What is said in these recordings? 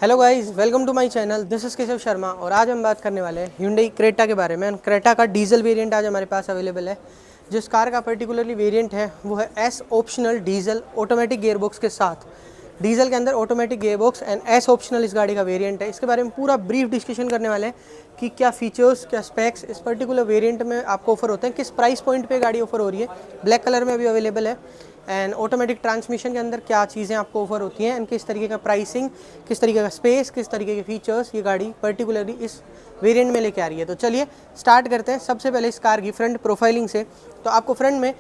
Hello guys, welcome to my channel. This is Keshav Sharma और आज हम बात करने वाले हैं Hyundai क्रेटा के बारे में। क्रेटा का डीजल वेरिएंट आज हमारे पास अवेलेबल है। जिस कार का पर्टिकुलरली वेरिएंट है वो है S optional diesel automatic gearbox के साथ। डीजल के अंदर automatic gearbox and S optional इस गाड़ी का वेरिएंट है। इसके बारे में पूरा ब्रीफ डिस्कशन करने वाले हैं कि क्या फीचर्स, क्या स्पेक्स इस पर्टिकुलर वेरिएंट में आपको ऑफर होते हैं, किस प्राइस पॉइंट पे गाड़ी ऑफर हो रही है। ब्लैक कलर में अभी अवेलेबल है एंड ऑटोमेटिक ट्रांसमिशन के अंदर क्या चीज़ें आपको ऑफर होती हैं एंड किस तरीके का प्राइसिंग, किस तरीके का स्पेस, किस तरीके के फीचर्स ये गाड़ी पर्टिकुलरली इस वेरिएंट में लेके आ रही है। तो चलिए स्टार्ट करते हैं। सबसे पहले इस कार की फ्रंट प्रोफाइलिंग से। तो आपको फ्रंट में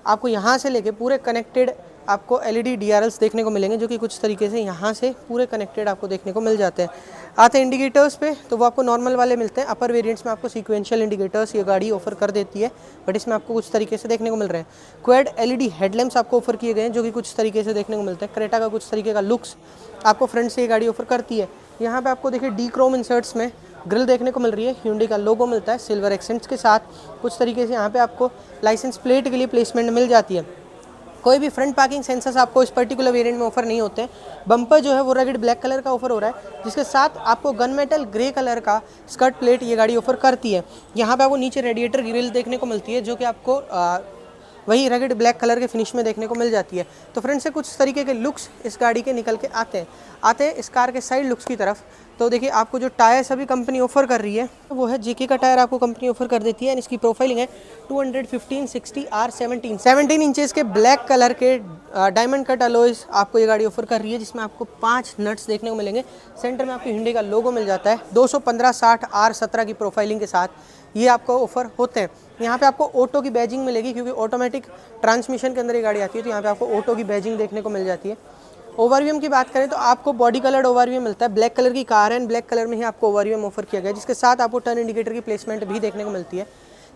आपको यहाँ से लेके पूरे कनेक्टेड आपको एलईडी डीआरएल्स देखने को मिलेंगे, जो कि कुछ तरीके से यहाँ से पूरे कनेक्टेड आपको देखने को मिल जाते हैं। आते हैं इंडिकेटर्स पे, तो वो आपको नॉर्मल वाले मिलते हैं। अपर वेरिएंट्स में आपको सीक्वेंशियल इंडिकेटर्स ये गाड़ी ऑफर कर देती है, बट इसमें आपको कुछ तरीके से देखने को मिल रहे हैं। क्वाड एलईडी हेडलैम्प्स आपको ऑफर किए गए हैं, जो कि कुछ तरीके से देखने को मिलते हैं। क्रेटा का कुछ तरीके का लुक्स आपको फ्रंट से ये गाड़ी ऑफर करती है। यहाँ पे आपको देखिए डी क्रोम इंसर्ट्स में ग्रिल देखने को मिल रही है। Hyundai का लोगो मिलता है सिल्वर एक्सेंट्स के साथ। कुछ तरीके से यहाँ पे आपको लाइसेंस प्लेट के लिए प्लेसमेंट मिल जाती है। कोई भी फ्रंट पार्किंग सेंसर्स आपको इस पर्टिकुलर वेरिएंट में ऑफर नहीं होते हैं। बम्पर जो है वो रगड़ ब्लैक कलर का ऑफर हो रहा है, जिसके साथ आपको गन मेटल ग्रे कलर का स्कर्ट प्लेट ये गाड़ी ऑफर करती है। यहाँ पे आपको नीचे रेडिएटर ग्रिल देखने को मिलती है, जो कि आपको वही रगड़ ब्लैक कलर के फिनिश में देखने को मिल जाती है। तो फ्रंट से कुछ तरीके के लुक्स इस गाड़ी के निकल के आते हैं इस कार के साइड लुक्स की तरफ। तो देखिए आपको जो टायर्स अभी कंपनी ऑफर कर रही है वो है जेके का टायर आपको कंपनी ऑफर कर देती है। इसकी प्रोफाइलिंग है 215/60 R17 17 इंचेस के ब्लैक कलर के डायमंड कट अलॉयज आपको ये गाड़ी ऑफर कर रही है, जिसमें आपको 5 नट्स देखने को मिलेंगे। सेंटर में आपको Hyundai का लोगो मिल जाता है। 215/60 R17 की प्रोफाइलिंग के साथ ये आपको ऑफर होते हैं। यहाँ पे आपको ऑटो की बैजिंग मिलेगी, क्योंकि ऑटोमेटिक ट्रांसमिशन के अंदर ये गाड़ी आती है। तो यहाँ पे आपको ऑटो की बैजिंग देखने को मिल जाती है। ओवरव्यू की बात करें तो आपको बॉडी कलर्ड ओवरव्यू मिलता है। ब्लैक कलर की कार है एंड ब्लैक कलर में ही आपको ओवरव्यू ऑफर किया गया है, जिसके साथ आपको टर्न इंडिकेटर की प्लेसमेंट भी देखने को मिलती है।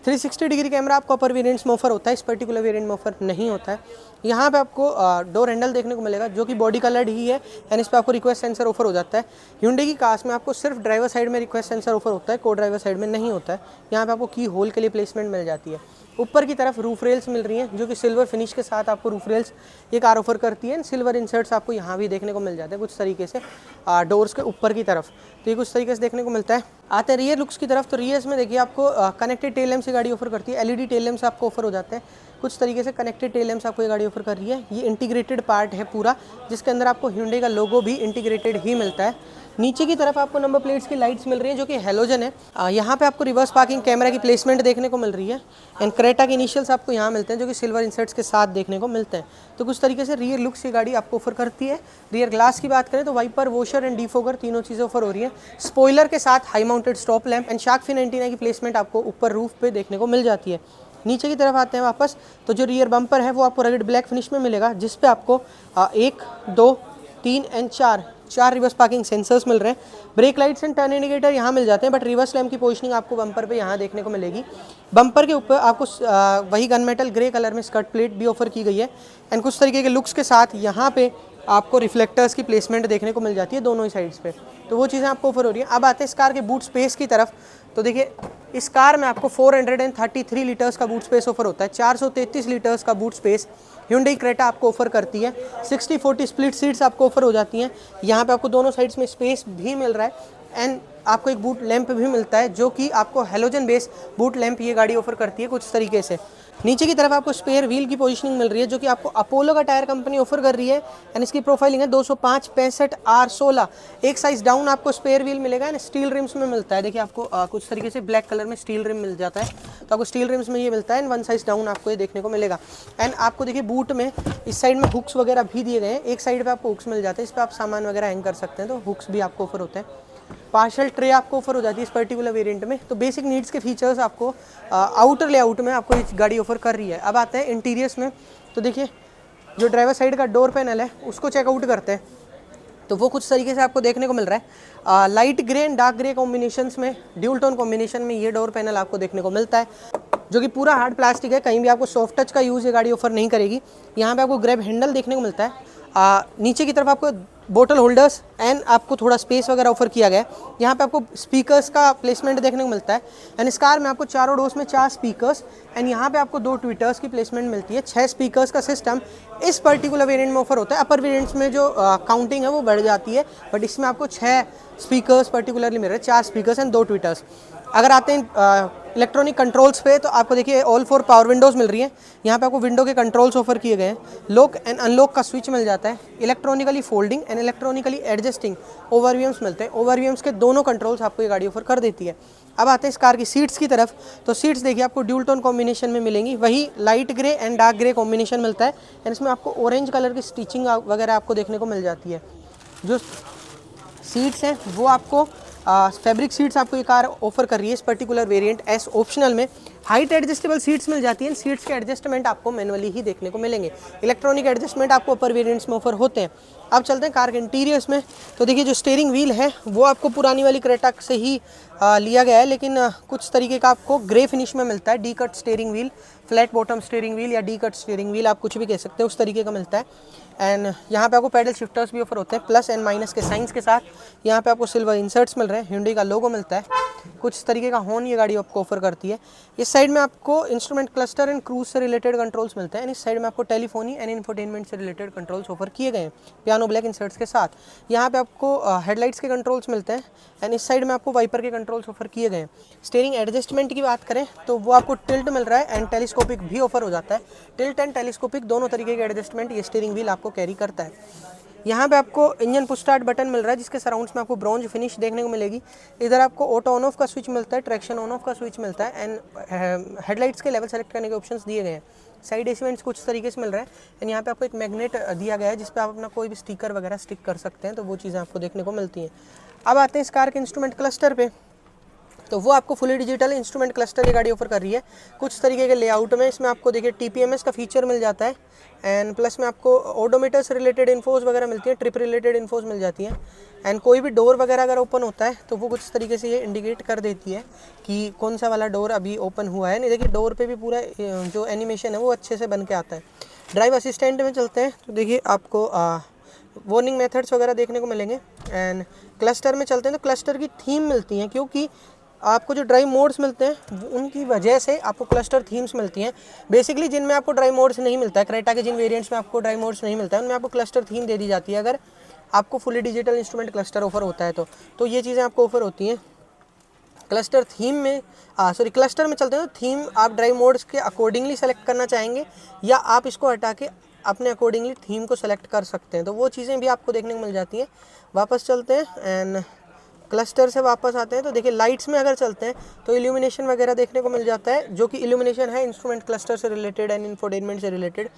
360 डिग्री कैमरा आपको अपर वेरिएंट्स में ऑफर होता है, इस पर्टिकुलर वेरिएंट में ऑफर नहीं होता है। यहाँ पे आपको डोर हैंडल देखने को मिलेगा, जो कि बॉडी कलर्ड ही है एंड इस पर आपको रिक्वेस्ट सेंसर ऑफर हो जाता है। Hyundai की कार्स में आपको सिर्फ ड्राइवर साइड में रिक्वेस्ट सेंसर ऑफर होता है, को ड्राइवर साइड में नहीं होता है। यहाँ पे आपको की होल के लिए प्लेसमेंट मिल जाती है। ऊपर की तरफ रूफ रेल्स मिल रही हैं, जो कि सिल्वर फिनिश के साथ आपको रूफ रेल्स ये कार ऑफर करती है। सिल्वर इंसर्ट्स आपको यहाँ भी देखने को मिल जाते हैं कुछ तरीके से डोर्स के ऊपर की तरफ। तो ये कुछ तरीके से देखने को मिलता है। आते हैं रियर लुक्स की तरफ। तो रियर्स में देखिए आपको कनेक्टेड टेल लैम्प्स ये गाड़ी ऑफर करती है। एलईडी टेल लैम्प्स आपको ऑफर हो जाते हैं। कुछ तरीके से कनेक्टेड टेल लैम्प्स आपको ये गाड़ी ऑफर कर रही है। ये इंटीग्रेटेड पार्ट है पूरा, जिसके अंदर आपको Hyundai का लोगो भी इंटीग्रेटेड ही मिलता है। नीचे की तरफ आपको नंबर प्लेट्स की लाइट्स मिल रही है, जो कि हेलोजन है। यहाँ पे आपको रिवर्स पार्किंग कैमरा की प्लेसमेंट देखने को मिल रही है एंड क्रेटा के इनिशियल्स आपको यहाँ मिलते हैं, जो कि सिल्वर इंसर्ट्स के साथ देखने को मिलते हैं। तो कुछ तरीके से रियर लुक्स ये गाड़ी आपको ऑफर करती है। रियर ग्लास की बात करें तो वाइपर, वॉशर एंड डिफोगर तीनों चीज़ें ऑफर हो रही है। स्पॉइलर के साथ high mounted stop lamp and shark fin antenna की प्लेसमेंट आपको ऊपर रूफ पे देखने को मिल जाती है। नीचे की तरफ आते हैं वापस, तो जो रियर बम्पर है वो आपको रगड़ ब्लैक फिनिश में मिलेगा, जिस पे आपको 1, 2, 3 एंड 4 रिवर्स पार्किंग सेंसर्स मिल रहे हैं। Break lights and turn indicator यहाँ मिल जाते हैं, बट रिवर्स लैम्प की पोजीशनिंग आपको बम्पर पे यहाँ देखने को मिलेगी। बम्पर के ऊपर आपको वही गन मेटल ग्रे कलर में स्कर्ट प्लेट भी ऑफर की गई है एंड कुछ तरीके के लुक्स के साथ यहाँ पे आपको रिफ्लेक्टर्स की प्लेसमेंट देखने को मिल जाती है दोनों ही साइड्स पे। तो वो चीज़ें आपको ऑफर हो रही है। अब आते हैं इस कार के बूट स्पेस की तरफ। तो देखिए इस कार में आपको 433 लीटर्स का बूट स्पेस ऑफर होता है। 433 लीटर्स का बूट स्पेस Hyundai क्रेटा आपको ऑफर करती है। 60-40 स्प्लिट सीट्स आपको ऑफर हो जाती हैं। यहाँ पे आपको दोनों साइड्स में स्पेस भी मिल रहा है एंड आपको एक बूट लैंप भी मिलता है, जो कि आपको हेलोजन बेस बूट लैंप ये गाड़ी ऑफर करती है कुछ तरीके से। नीचे की तरफ आपको स्पेयर व्हील की पोजीशनिंग मिल रही है, जो कि आपको अपोलो का टायर कंपनी ऑफर कर रही है एंड इसकी प्रोफाइलिंग है 205/65 R16। एक साइज डाउन आपको स्पेयर व्हील मिलेगा एंड स्टील रिम्स में मिलता है। देखिए आपको कुछ तरीके से ब्लैक कलर में स्टील रिम मिल जाता है, तो आपको स्टील रिम्स में ये मिलता है एंड 1 साइज डाउन आपको ये देखने को मिलेगा। एंड आपको देखिए बूट में इस साइड में हुक्स वगैरह भी दिए गए हैं। एक साइड पे आपको हुक्स मिल जाते हैं, इस पर आप सामान वगैरह हैंग कर सकते हैं, तो हुक्स भी आपको ऑफर होते हैं। पार्शल ट्रे आपको ऑफर हो जाती है इस पर्टिकुलर वेरिएंट में। तो बेसिक नीड्स के फीचर्स आपको आउटर लेआउट में आपको ये गाड़ी ऑफर कर रही है। अब आते हैं इंटीरियर्स में। तो देखिए जो ड्राइवर साइड का डोर पैनल है उसको चेकआउट करते हैं, तो वो कुछ तरीके से आपको देखने को मिल रहा है। Light grey and dark grey combinations में, ड्यूल टोन कॉम्बिनेशन में ये डोर पैनल आपको देखने को मिलता है, जो कि पूरा हार्ड प्लास्टिक है। कहीं भी आपको सॉफ्ट टच का यूज़ ये गाड़ी ऑफर नहीं करेगी। यहाँ पे आपको ग्रैब हैंडल देखने को मिलता है। नीचे की तरफ आपको बोतल होल्डर्स एंड आपको थोड़ा स्पेस वगैरह ऑफर किया गया है। यहाँ पे आपको स्पीकर्स का प्लेसमेंट देखने को मिलता है एंड इस कार में आपको चारों डोर्स में 4 स्पीकर्स एंड यहाँ पे आपको 2 ट्विटर्स की प्लेसमेंट मिलती है। 6 स्पीकर्स का सिस्टम इस पर्टिकुलर वेरिएंट में ऑफर होता है। अपर वेरिएंट्स में जो काउंटिंग है वो बढ़ जाती है, बट इसमें आपको 6 स्पीकर्स पर्टिकुलरली मिल रहे हैं, 4 स्पीकर्स एंड 2 ट्विटर्स। अगर आते हैं इलेक्ट्रॉनिक कंट्रोल्स पे तो आपको देखिए ऑल 4 पावर विंडोज़ मिल रही है। यहाँ पे आपको विंडो के कंट्रोल्स ऑफर किए गए हैं। लॉक एंड अनलॉक का स्विच मिल जाता है। Electronically folding and electronically adjusting ORVMs मिलते हैं। ओवरव्यूम्स के दोनों कंट्रोल्स आपको ये गाड़ी ऑफर कर देती है। अब आते हैं इस कार की सीट्स की तरफ, तो सीट्स देखिए आपको ड्यूल टोन कॉम्बिनेशन में मिलेंगी। वही light grey and dark grey combination मिलता है एंड इसमें आपको ऑरेंज कलर की स्टिचिंग वगैरह आपको देखने को मिल जाती है। जो सीट्स हैं वो आपको फैब्रिक सीट्स आपको ये कार ऑफर कर रही है इस पर्टिकुलर वेरिएंट एस ऑप्शनल में। हाइट एडजस्टेबल सीट्स मिल जाती हैं। सीट्स के एडजस्टमेंट आपको मैनुअली ही देखने को मिलेंगे। इलेक्ट्रॉनिक एडजस्टमेंट आपको अपर वेरिएंट्स में ऑफर होते हैं। अब चलते हैं कार के इंटीरियर्स में, तो देखिए जो स्टीयरिंग व्हील है वो आपको पुरानी वाली क्रेटा से ही लिया गया है, लेकिन कुछ तरीके का आपको ग्रे फिनिश में मिलता है। D cut steering wheel, flat bottom steering wheel या डी कट स्टीयरिंग व्हील आप कुछ भी कह सकते हैं, उस तरीके का मिलता है। एंड यहाँ पे आपको पैडल शिफ्टर्स भी ऑफर होते हैं प्लस एंड माइनस के साइंस के साथ। यहाँ पे आपको सिल्वर इंसर्ट्स मिल रहे हैं, Hyundai का लोगो मिलता है। कुछ तरीके का हॉर्न ये गाड़ी आपको ऑफर करती है। इस साइड में आपको इंस्ट्रूमेंट क्लस्टर एंड क्रूज से रिलेटेड कंट्रोल्स मिलते हैं एंड इस साइड में आपको टेलीफोनी एंड इंफोटेनमेंट से रिलेटेड कंट्रोल्स ऑफर किए गए हैं पियानो ब्लैक इंसर्ट्स के साथ। यहाँ पे आपको हेडलाइट्स के कंट्रोल्स मिलते हैं एंड इस साइड में आपको वाइपर के कंट्रोल्स ऑफर किए गए हैं। स्टीयरिंग एडजस्टमेंट की बात करें तो वो आपको टिल्ट मिल रहा है एंड टेलीस्कोपिक भी ऑफर हो जाता है। टिल्ट एंड टेलीस्कोपिक दोनों तरीके के एडजस्टमेंट ये स्टीयरिंग व्हील आपको कैरी करता है। यहाँ पे आपको इंजन पुश स्टार्ट बटन मिल रहा है जिसके सराउंड्स में आपको ब्रॉन्ज फिनिश देखने को मिलेगी। इधर आपको ऑटो ऑन ऑफ का स्विच मिलता है, ट्रैक्शन ऑन ऑफ का स्विच मिलता है एंड हेडलाइट्स के लेवल सेलेक्ट करने के ऑप्शंस दिए गए हैं। साइड एसी वेंट्स कुछ तरीके से मिल रहा है एंड यहाँ पे आपको एक मैग्नेट दिया गया है जिस पे आप अपना कोई भी स्टिकर वगैरह स्टिक कर सकते हैं, तो वो चीज़ें आपको देखने को मिलती हैं। अब आते हैं इस कार के इंस्ट्रूमेंट क्लस्टर पे, तो वो आपको फुली डिजिटल इंस्ट्रूमेंट क्लस्टर ये गाड़ी ऑफर कर रही है। कुछ तरीके के लेआउट में इसमें आपको देखिए TPMS का फीचर मिल जाता है एंड प्लस में आपको ओडोमीटर से रिलेटेड इन्फोज वगैरह मिलती है, ट्रिप रिलेटेड इन्फोज मिल जाती हैं एंड कोई भी डोर वगैरह अगर ओपन होता है तो वो कुछ तरीके से ये इंडिकेट कर देती है कि कौन सा वाला डोर अभी ओपन हुआ है। नहीं देखिए डोर पे भी पूरा जो एनिमेशन है वो अच्छे से बन के आता है। ड्राइव असिस्टेंट में चलते हैं तो देखिए आपको वार्निंग मेथड्स वगैरह देखने को मिलेंगे एंड क्लस्टर में चलते हैं तो क्लस्टर की थीम मिलती हैं, क्योंकि आपको जो ड्राइव मोड्स मिलते हैं उनकी वजह से आपको क्लस्टर थीम्स मिलती हैं। बेसिकली जिनमें आपको ड्राइव मोड्स नहीं मिलता है, क्रेटा के जिन वेरिएंट्स में आपको ड्राइव मोड्स नहीं मिलता है उनमें आपको क्लस्टर थीम दे दी जाती है अगर आपको fully digital instrument cluster offer होता है तो ये चीज़ें आपको ऑफर होती हैं। क्लस्टर थीम में क्लस्टर में चलते हैं तो थीम आप ड्राइव मोड्स के अकॉर्डिंगली सेलेक्ट करना चाहेंगे या आप इसको हटा के अपने अकॉर्डिंगली थीम को सेलेक्ट कर सकते हैं, तो वो चीज़ें भी आपको देखने को मिल जाती हैं। वापस चलते हैं एंड क्लस्टर से वापस आते हैं तो देखिए लाइट्स में अगर चलते हैं तो इल्यूमिनेशन वगैरह देखने को मिल जाता है, जो कि इल्यूमिनेशन है इंस्ट्रूमेंट क्लस्टर से रिलेटेड एंड इंफोटेनमेंट से रिलेटेड।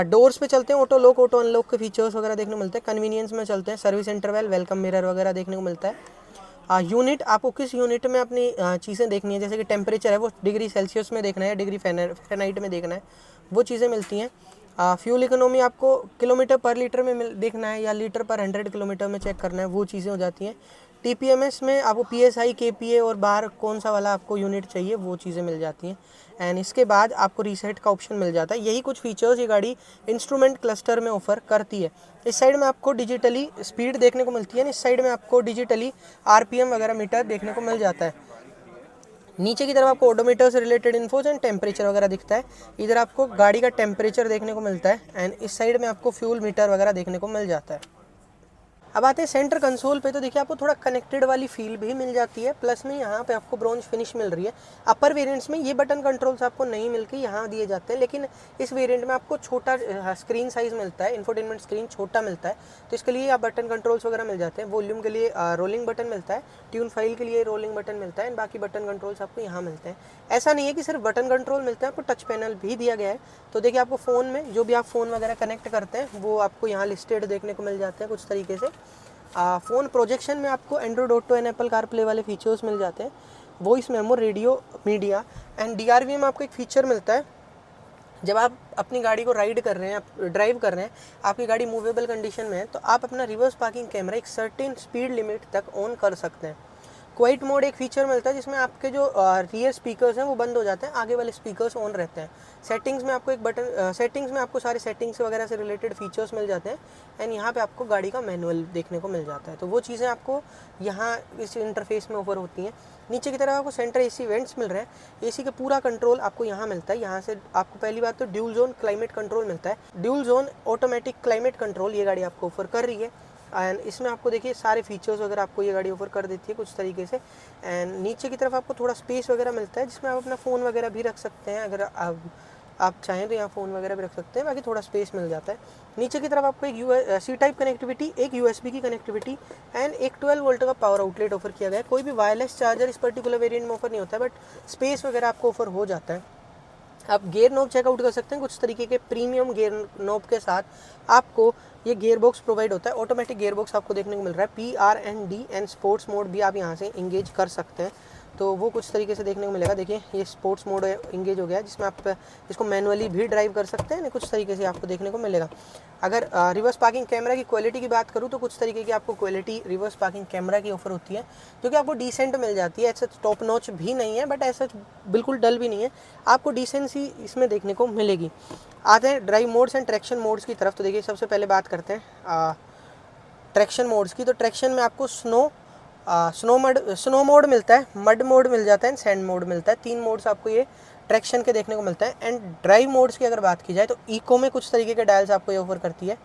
डोर्स पे चलते हैं ऑटो लॉक ऑटो अनलॉक के फीचर्स वगैरह देखने को मिलते हैं। कन्वीनियंस में चलते हैं सर्विस इंटरवल वेलकम मिरर वगैरह देखने को मिलता है। यूनिट आपको किस यूनिट में अपनी चीज़ें देखनी है, जैसे कि टेम्परेचर है वो डिग्री सेल्सियस में देखना है, डिग्री फ़ारेनहाइट में देखना है, वो चीज़ें मिलती हैं। फ्यूल इकोनॉमी आपको किलोमीटर पर लीटर में देखना है या लीटर पर 100 किलोमीटर में चेक करना है, वो चीज़ें हो जाती हैं। TPMS में आपको PSI KPA और बार कौन सा वाला आपको यूनिट चाहिए वो चीज़ें मिल जाती हैं एंड इसके बाद आपको रीसेट का ऑप्शन मिल जाता है। यही कुछ फीचर्स ये गाड़ी इंस्ट्रूमेंट क्लस्टर में ऑफर करती है। इस साइड में आपको डिजिटली स्पीड देखने को मिलती है, इस साइड में आपको डिजिटली RPM वगैरह मीटर देखने को मिल जाता है। नीचे की तरफ आपको ओडोमीटर से रिलेटेड इन्फोज एंड टेम्परेचर वगैरह दिखता है। इधर आपको गाड़ी का टेम्परेचर देखने को मिलता है एंड इस साइड में आपको फ्यूल मीटर वगैरह देखने को मिल जाता है। अब आते हैं सेंटर कंसोल पे, तो देखिए आपको थोड़ा कनेक्टेड वाली फील भी मिल जाती है, प्लस में यहाँ पे आपको ब्रॉन्ज फिनिश मिल रही है। अपर वेरिएंट्स में ये बटन कंट्रोल्स आपको नहीं मिलके यहाँ दिए जाते हैं, लेकिन इस वेरिएंट में आपको छोटा स्क्रीन साइज़ मिलता है, इंफोटेनमेंट स्क्रीन छोटा मिलता है, तो इसके लिए आप बटन कंट्रोल्स वगैरह मिल जाते हैं। वॉल्यूम के लिए रोलिंग बटन मिलता है, ट्यून फाइल के लिए रोलिंग बटन मिलता है एंड बाकी बटन कंट्रोल्स आपको यहाँ मिलते हैं। ऐसा नहीं है कि सिर्फ बटन कंट्रोल मिलता है, आपको टच पैनल भी दिया गया है। तो देखिए आपको फ़ोन में जो भी आप फ़ोन वगैरह कनेक्ट करते हैं वो आपको यहाँ लिस्टेड देखने को मिल जाते हैं कुछ तरीके से। फ़ोन प्रोजेक्शन में आपको Android auto and Apple CarPlay वाले फीचर्स मिल जाते हैं, voice memo, radio, media and DRV में आपको एक फ़ीचर मिलता है। जब आप अपनी गाड़ी को राइड कर रहे हैं, आप ड्राइव कर रहे हैं, आपकी गाड़ी मूवेबल कंडीशन में है, तो आप अपना रिवर्स पार्किंग कैमरा एक सर्टेन स्पीड लिमिट तक ऑन कर सकते हैं। क्वाइट मोड एक फीचर मिलता है जिसमें आपके जो रियर स्पीकर्स हैं वो बंद हो जाते हैं, आगे वाले स्पीकर्स ऑन रहते हैं। सेटिंग्स में आपको एक बटन, सेटिंग्स में आपको सारे सेटिंग्स वगैरह से रिलेटेड फीचर्स मिल जाते हैं एंड यहाँ पे आपको गाड़ी का मैनुअल देखने को मिल जाता है। तो वो चीज़ें आपको यहाँ इस इंटरफेस में ऑफर होती हैं। नीचे की तरफ आपको सेंटर एसी वेंट्स मिल रहे हैं, एसी का पूरा कंट्रोल आपको यहाँ मिलता है। यहाँ से आपको पहली बात तो ड्यूल जोन क्लाइमेट कंट्रोल मिलता है, dual zone automatic climate control ये गाड़ी आपको ऑफर कर रही है। एंड इसमें आपको देखिए सारे फीचर्स वगैरह आपको ये गाड़ी ऑफर कर देती है कुछ तरीके से। एंड नीचे की तरफ आपको थोड़ा स्पेस वगैरह मिलता है जिसमें आप अपना फ़ोन वगैरह भी रख सकते हैं, अगर आप चाहें तो यहाँ फ़ोन वगैरह भी रख सकते हैं, बाकी थोड़ा स्पेस मिल जाता है। नीचे की तरफ आपको एक सी टाइप कनेक्टिविटी, एक USB की कनेक्टिविटी एंड एक 12 वोल्ट का पावर आउटलेट ऑफर किया गया है। कोई भी वायरलेस चार्जर इस पर्टिकुलर वेरिएंट में ऑफर नहीं होता है, बट स्पेस वगैरह आपको ऑफर हो जाता है। आप गेयर नॉब चेकआउट कर सकते हैं, कुछ तरीके के प्रीमियम गेयर नॉब के साथ आपको ये गेयर बॉक्स प्रोवाइड होता है। ऑटोमेटिक गेयर बॉक्स आपको देखने को मिल रहा है, PRND एंड स्पोर्ट्स मोड भी आप यहाँ से इंगेज कर सकते हैं, तो वो कुछ तरीके से देखने को मिलेगा। देखिए ये स्पोर्ट्स मोड इंगेज हो गया है जिसमें आप इसको मैनुअली भी ड्राइव कर सकते हैं, कुछ तरीके से आपको देखने को मिलेगा। अगर रिवर्स पार्किंग कैमरा की क्वालिटी की बात करूँ तो कुछ तरीके की आपको क्वालिटी रिवर्स पार्किंग कैमरा की ऑफर होती है जो कि आपको डिसेंट मिल जाती है। ऐसा टॉप नॉच भी नहीं है बट ऐसा बिल्कुल डल भी नहीं है, आपको डिसेंसी इसमें देखने को मिलेगी। आते हैं drive modes and traction modes की तरफ। तो देखिए सबसे पहले बात करते हैं ट्रैक्शन मोड्स की। तो ट्रैक्शन में आपको स्नो मोड मिलता है, मड मोड मिल जाता है, सैंड मोड मिलता है। 3 मोड्स आपको ये ट्रैक्शन के देखने को मिलता है। एंड ड्राइव मोड्स की अगर बात की जाए तो इको में कुछ तरीके के डायल्स आपको ये ऑफर करती है,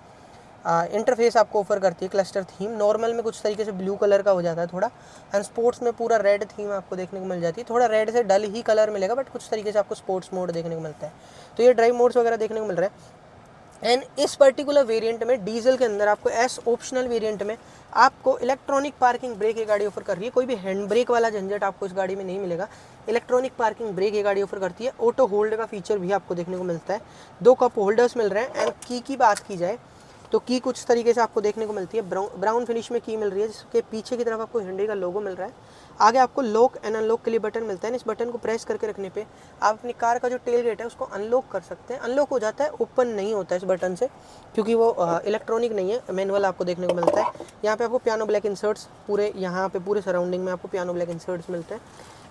इंटरफेस आपको ऑफर करती है क्लस्टर थीम। नॉर्मल में कुछ तरीके से ब्लू कलर का हो जाता है थोड़ा, एंड स्पोर्ट्स में पूरा रेड थीम आपको देखने को मिल जाती है। थोड़ा रेड से डल ही कलर मिलेगा बट कुछ तरीके से आपको स्पोर्ट्स मोड देखने को मिलता है। तो ये ड्राइव मोड्स वगैरह देखने को मिल रहा है। एंड इस पर्टिकुलर वेरिएंट में डीजल के अंदर आपको एस ऑप्शनल वेरिएंट में आपको इलेक्ट्रॉनिक पार्किंग ब्रेक ये गाड़ी ऑफर कर रही है। कोई भी हैंड ब्रेक वाला झंझट आपको इस गाड़ी में नहीं मिलेगा, इलेक्ट्रॉनिक पार्किंग ब्रेक ये गाड़ी ऑफर करती है। ऑटो होल्ड का फीचर भी आपको देखने को मिलता है, 2 कप होल्डर्स मिल रहे हैं। एंड की बात की जाए तो की कुछ तरीके से आपको देखने को मिलती है, ब्राउन फिनिश में की मिल रही है जिसके पीछे की तरफ आपको हिंडे का लोगो मिल रहा है। आगे आपको लॉक एंड अनलॉक के लिए बटन मिलता है, इस बटन को प्रेस करके रखने पे आप अपनी कार का जो टेल गेट है उसको अनलॉक कर सकते हैं। अनलॉक हो जाता है, ओपन नहीं होता है इस बटन से क्योंकि वो इलेक्ट्रॉनिक नहीं है, मैनुअल आपको देखने को मिलता है। यहाँ पे आपको पियानो ब्लैक इंसर्ट्स पूरे यहाँ पे पूरे सराउंडिंग में आपको पियानो ब्लैक इंसर्ट्स मिलते हैं।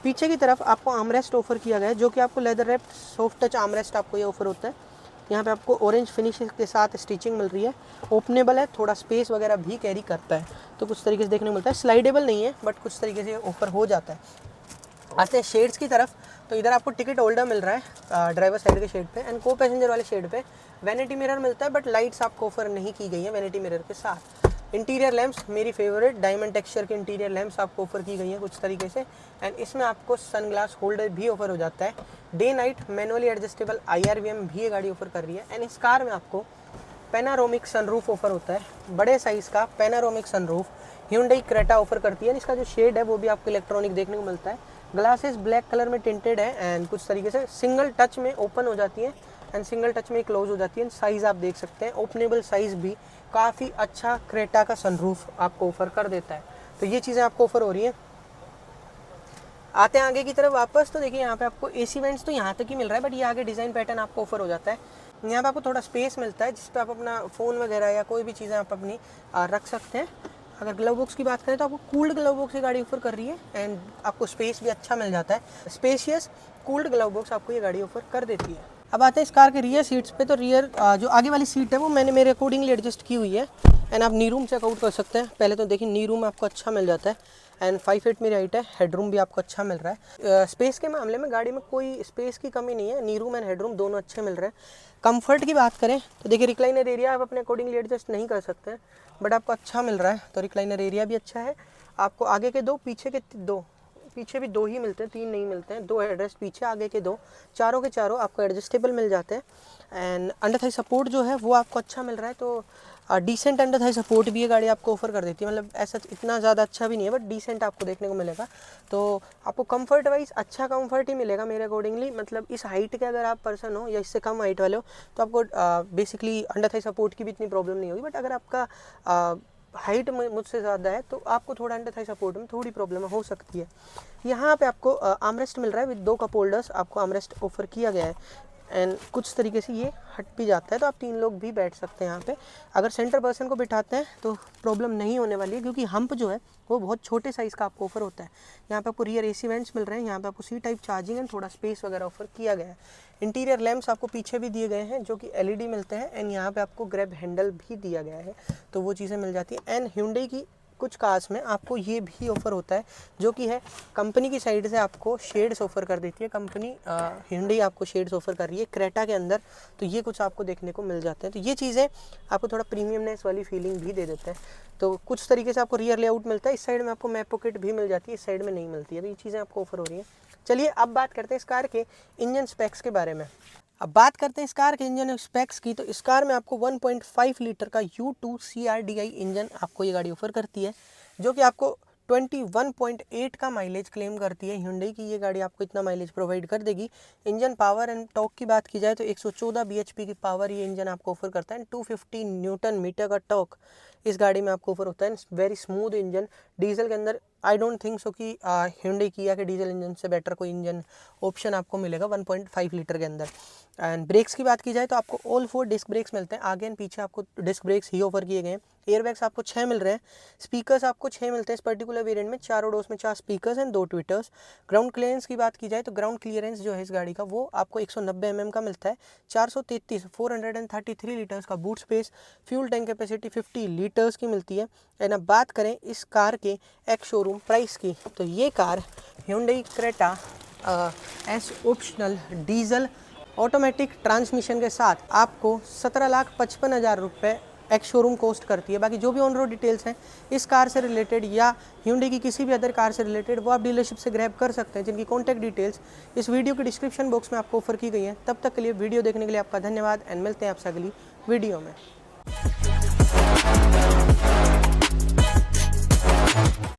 पीछे की तरफ आपको आर्मरेस्ट ऑफर किया गया है जो कि आपको leather wrapped soft touch armrest आपको ये ऑफर होता है। यहाँ पे आपको ऑरेंज फिनिश के साथ स्टिचिंग मिल रही है, ओपनेबल है, थोड़ा स्पेस वगैरह भी कैरी करता है, तो कुछ तरीके से देखने को मिलता है। स्लाइडेबल नहीं है बट कुछ तरीके से ऑफर हो जाता है। आते हैं शेड्स की तरफ। तो इधर आपको टिकट होल्डर मिल रहा है ड्राइवर साइड के शेड पे एंड को पैसेंजर वाले शेड पे वैनिटी मिरर मिलता है, बट लाइट्स आपको ऑफर नहीं की गई है वैनिटी मिरर के साथ। इंटीरियर लैंप्स मेरी फेवरेट डायमंड टेक्सचर के इंटीरियर लैंप्स आपको ऑफर की गई हैं कुछ तरीके से, एंड इसमें आपको सनग्लास होल्डर भी ऑफर हो जाता है। Day night manually adjustable IRVM भी ये गाड़ी ऑफर कर रही है। एंड इस कार में आपको पैनारोमिक सनरूफ ऑफर होता है, बड़े साइज़ का panoramic sunroof Hyundai Creta offer करती है। इसका जो शेड है वो भी आपको इलेक्ट्रॉनिक देखने को मिलता है। ग्लासेस ब्लैक कलर में टिंटेड है एंड कुछ तरीके से सिंगल टच में ओपन हो जाती है एंड सिंगल टच में क्लोज हो जाती है। साइज़ आप देख सकते हैं, ओपनेबल साइज़ भी काफ़ी अच्छा क्रेटा का सनरूफ आपको ऑफर कर देता है। तो ये चीज़ें आपको ऑफर हो रही हैं। आते हैं आगे की तरफ वापस। तो देखिए यहाँ पे आपको AC वेंट्स तो यहाँ तक ही मिल रहा है, बट ये आगे डिज़ाइन पैटर्न आपको ऑफर हो जाता है। यहाँ पे आपको थोड़ा स्पेस मिलता है जिस पे आप अपना फ़ोन वगैरह या कोई भी चीज़ें आप अपनी रख सकते हैं। अगर ग्लव बॉक्स की बात करें तो आपको कूल्ड ग्लव बॉक्स की गाड़ी ऑफर कर रही है एंड आपको स्पेस भी अच्छा मिल जाता है। स्पेशियस कूल्ड ग्लव बॉक्स आपको ये गाड़ी ऑफर कर देती है। अब आते हैं इस कार के रियर सीट्स पे। तो रियर जो आगे वाली सीट है वो मैंने मेरे अकॉर्डिंगली एडजस्ट की हुई है एंड आप नी रूम चेकआउट कर सकते हैं। पहले तो देखिए नी रूम आपको अच्छा मिल जाता है एंड 5 फीट मेरी हाइट है, हेडरूम भी आपको अच्छा मिल रहा है। स्पेस के मामले में गाड़ी में कोई स्पेस की कमी नहीं है, नी रूम एंड हेडरूम दोनों अच्छे मिल रहे हैं। कंफर्ट की बात करें तो देखिए रिक्लाइनर एरिया आप अपने अकॉर्डिंगली एडजस्ट नहीं कर सकते हैं, बट आपको अच्छा मिल रहा है। तो रिक्लाइनर एरिया भी अच्छा है। आपको आगे के 2 पीछे के 2, पीछे भी 2 ही मिलते हैं, 3 नहीं मिलते हैं। 2 एडजस्ट पीछे, आगे के 2, चारों के चारों आपको एडजस्टेबल मिल जाते हैं। एंड अंडर थाई सपोर्ट जो है वो आपको अच्छा मिल रहा है। तो डिसेंट अंडर थाई सपोर्ट भी ये गाड़ी आपको ऑफर कर देती है, मतलब ऐसा इतना ज़्यादा अच्छा भी नहीं है बट डिसेंट आपको देखने को मिलेगा। तो आपको कंफर्ट वाइज अच्छा कंफर्ट ही मिलेगा मेरे अकॉर्डिंगली। मतलब इस हाइट के अगर आप पर्सन हो या इससे कम हाइट वाले हो तो आपको बेसिकली अंडर थाई सपोर्ट की भी इतनी प्रॉब्लम नहीं होगी, बट अगर आपका हाइट मुझसे ज़्यादा है तो आपको थोड़ा अंडर थाई सपोर्ट में थोड़ी प्रॉब्लम हो सकती है। यहाँ पे आपको आर्मरेस्ट मिल रहा है विद 2 कप होल्डर्स, आपको आर्मरेस्ट ऑफर किया गया है। एंड कुछ तरीके से ये हट भी जाता है, तो आप 3 लोग भी बैठ सकते हैं यहाँ पे। अगर सेंटर पर्सन को बिठाते हैं तो प्रॉब्लम नहीं होने वाली है, क्योंकि हम्प जो है वो बहुत छोटे साइज़ का आपको ऑफर होता है। यहाँ पे आपको रियर AC वेंट्स मिल रहे हैं, यहाँ पे आपको C टाइप चार्जिंग एंड थोड़ा स्पेस वगैरह ऑफर किया गया है। इंटीरियर लैंप्स आपको पीछे भी दिए गए हैं जो कि LED मिलते हैं, एंड यहाँ पे आपको ग्रैब हैंडल भी दिया गया है, तो वो चीज़ें मिल जाती हैं। एंड Hyundai की कुछ कार्स में आपको ये भी ऑफ़र होता है, जो कि है कंपनी की साइड से आपको शेड्स ऑफ़र कर देती है। कंपनी Hyundai आपको शेड्स ऑफ़र कर रही है क्रेटा के अंदर, तो ये कुछ आपको देखने को मिल जाते हैं। तो ये चीज़ें आपको थोड़ा प्रीमियमनेस वाली फीलिंग भी दे देते हैं। तो कुछ तरीके से आपको रियर लेआउट मिलता है, इस साइड में आपको मैप पॉकेट भी मिल जाती है, इस साइड में नहीं मिलती है, तो ये चीज़ें आपको ऑफ़र हो रही हैं। चलिए अब बात करते हैं इस कार के इंजन स्पेक्स के बारे में। अब बात करते हैं इस कार के इंजन स्पेक्स की, तो इस कार में आपको 1.5 लीटर का U2 CRDI इंजन आपको ये गाड़ी ऑफर करती है, जो कि आपको 21.8 का माइलेज क्लेम करती है। Hyundai की ये गाड़ी आपको इतना माइलेज प्रोवाइड कर देगी। इंजन पावर एंड टॉर्क की बात की जाए तो 114 bhp की पावर ये इंजन आपको ऑफर करता है, 250 न्यूटन मीटर का टॉर्क इस गाड़ी में आपको ऑफर होता है। वेरी स्मूथ इंजन, डीजल के अंदर आई डोंट थिंक सो कि Hyundai किया कि डीजल इंजन से बेटर कोई इंजन ऑप्शन आपको मिलेगा 1.5 लीटर के अंदर। एंड ब्रेक्स की बात की जाए तो आपको ऑल 4 डिस्क ब्रेक्स मिलते हैं, आगे एंड पीछे आपको डिस्क ब्रेक्स ही ऑफर किए गए हैं। एयरबैग्स आपको 6 मिल रहे हैं, स्पीकर्स आपको 6 मिलते हैं इस पर्टिकुलर वेरिएंट में, चारों डोर्स में 4 speakers and 2 tweeters. Ground clearance की बात की जाए तो ग्राउंड क्लियरेंस जो है इस गाड़ी का वो आपको 190 mm का मिलता है, 433 लीटर्स का boot space, fuel tank capacity 50 litres की मिलती है। एंड अब बात करें इस कार के एक्स शोरूम प्राइस की, तो ये car Hyundai Creta S optional diesel automatic transmission के साथ आपको 17,55,000 रुपये एक्स शोरूम कॉस्ट करती है। बाकी जो भी ऑन रोड डिटेल्स हैं इस कार से रिलेटेड या Hyundai की किसी भी अदर कार से रिलेटेड, वो आप डीलरशिप से ग्रैब कर सकते हैं, जिनकी कॉन्टैक्ट डिटेल्स इस वीडियो के डिस्क्रिप्शन बॉक्स में आपको ऑफर की गई हैं। तब तक के लिए वीडियो देखने के लिए आपका धन्यवाद, एंड मिलते हैं आपसे अगली वीडियो में।